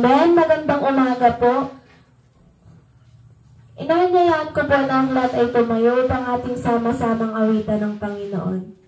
Amen. Magandang umaga po. Inahanyayaan ko po na ang lahat ay tumayo upang ating sama-samang awitan ng Panginoon.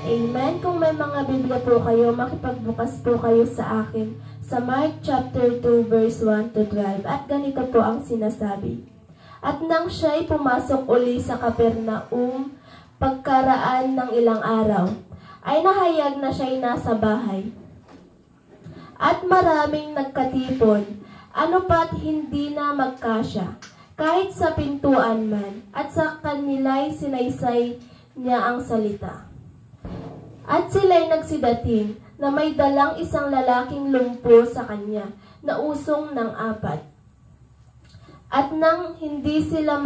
Amen. Kung may mga Biblia po kayo, makipagbukas po kayo sa akin sa Mark chapter 2 verse 1 to 12. At ganito po ang sinasabi. At nang siya'y pumasok uli sa Capernaum, pagkaraan ng ilang araw, ay nahayag na siya'y nasa bahay. At maraming nagkatipon, ano pa't hindi na magkasya, kahit sa pintuan man, at sa kanila'y sinaysay niya ang salita. At sila'y nagsidating na may dalang isang lalaking lumpo sa kanya na usong ng 4. At nang hindi sila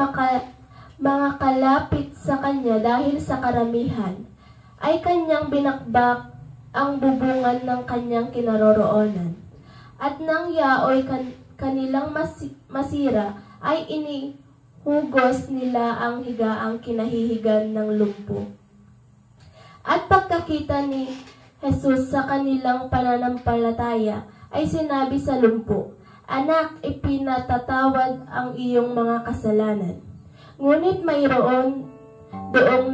makakalapit sa kanya dahil sa karamihan, ay kanyang binakbak ang bubungan ng kanyang kinaroroonan. At nang yaoy kanilang masira, ay inihugos nila ang higaang kinahihigan ng lumpo. At pagkakita ni Jesus sa kanilang pananampalataya, ay sinabi sa lumpo, Anak, ipinatatawad ang iyong mga kasalanan. Ngunit mayroon doong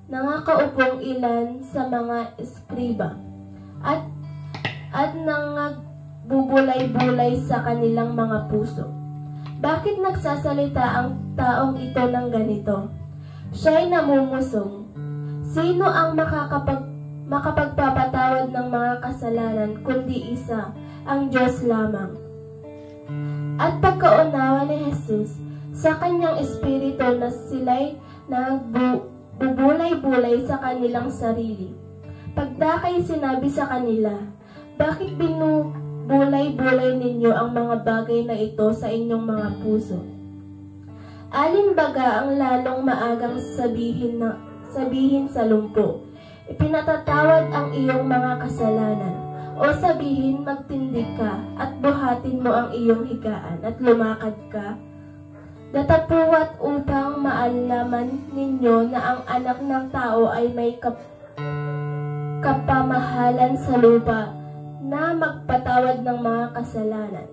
nangakaupong ilan sa mga eskriba at nangagbubulay-bulay sa kanilang mga puso. Bakit nagsasalita ang taong ito ng ganito? Siya'y namumusong. Sino ang makapagpapatawad ng mga kasalanan kundi isa, ang Diyos lamang? At pagkaunawa ni Jesus sa kanyang espiritu na sila'y nagbubulay-bulay sa kanilang sarili. Pagdakay sinabi sa kanila, Bakit binubulay-bulay ninyo ang mga bagay na ito sa inyong mga puso? Alin baga ang lalong maagang sabihin sa lumpo, ipinatatawad ang iyong mga kasalanan, o sabihin magtindig ka at buhatin mo ang iyong higaan at lumakad ka? Datapuwat upang maalaman ninyo na ang anak ng tao ay may kapamahalan sa lupa na magpatawad ng mga kasalanan.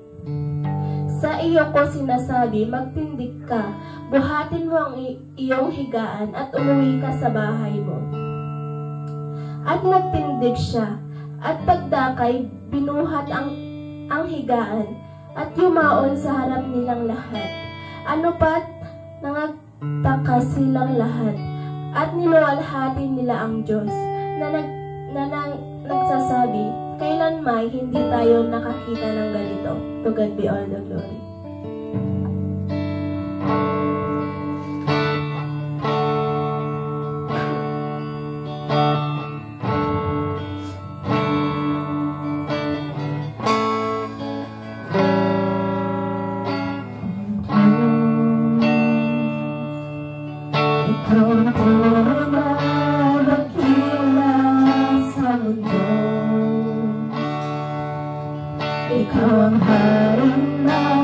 Sa iyo ko sinasabi, magtindig ka, buhatin mo ang iyong higaan at umuwi ka sa bahay mo. At nagtindig siya, at pagdakay, binuhat ang higaan, at yumaon sa harap nilang lahat. Ano pat, nangagtaka silang lahat, at niluwalhati nila ang Diyos, na nagsasabi, kailanman hindi tayo nakakita ng ganito. To God be all the glory. Ikaw ang tunay na dakila sa mundo. Ikaw ang hari ng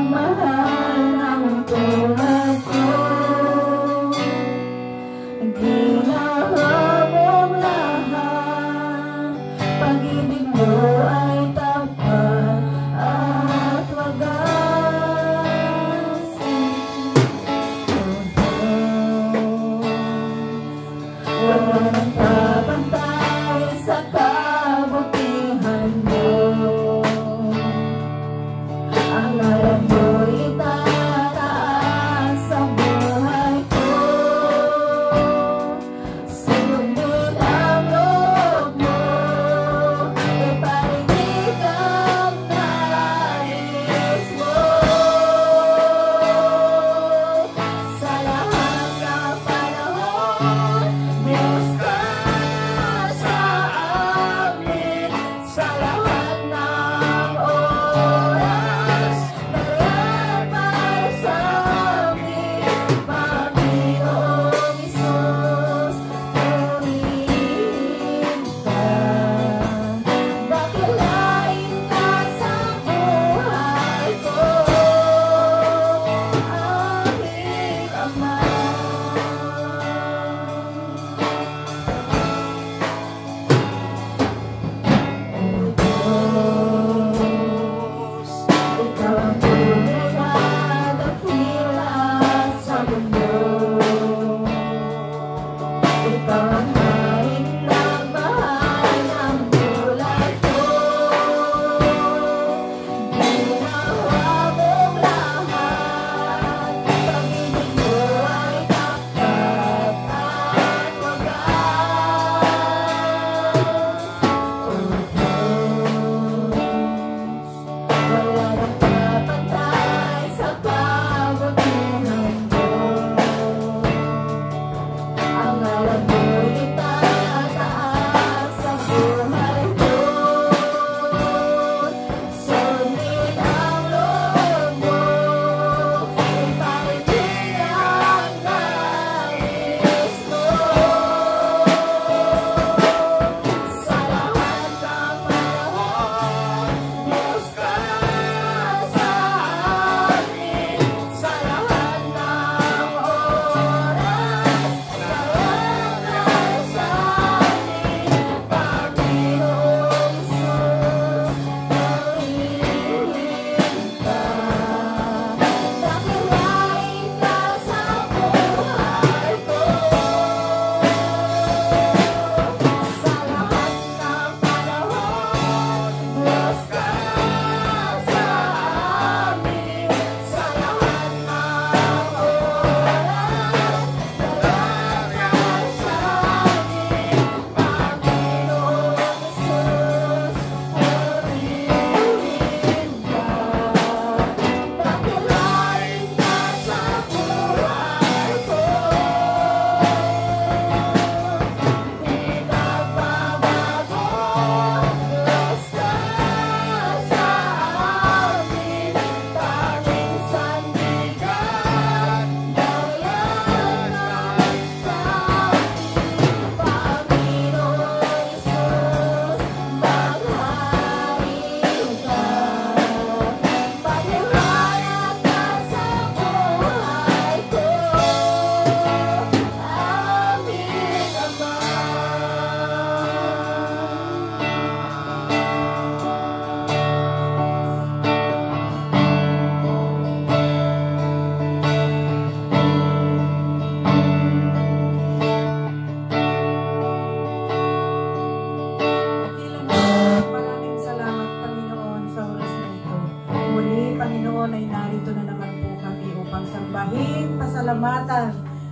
sambahin, pasalamatan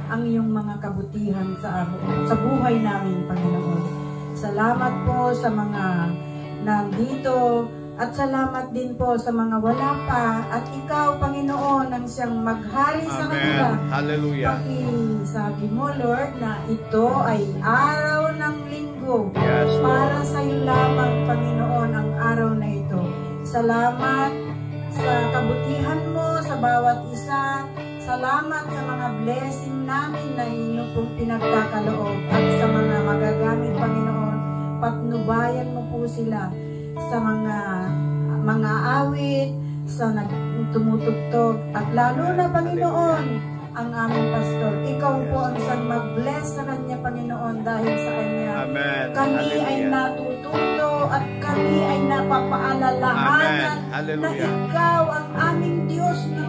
ang iyong mga kabutihan sa buhay namin, Panginoon. Salamat po sa mga nandito at salamat din po sa mga wala pa. At ikaw, Panginoon, ang siyang maghari sa kanila. Hallelujah. Sabi mo, Lord, na ito ay araw ng linggo. Yes, Lord. Para sa iyo lamang, Panginoon, ang araw na ito. Salamat sa kabutihan mo sa bawat isa. Salamat sa mga blessing namin na inyong pong pinagkakaloob at sa mga magagamit, Panginoon. Patnubayan mo po sila sa mga awit, sa tumutugtog, at lalo na, Panginoon, ang aming pastor. Ikaw po ang siyang mag-bless sa kanya, Panginoon, dahil sa kanya. Amen. Kami Hallelujah. ay natututo at kami ay napapaalalahanan na ikaw ang aming Diyos na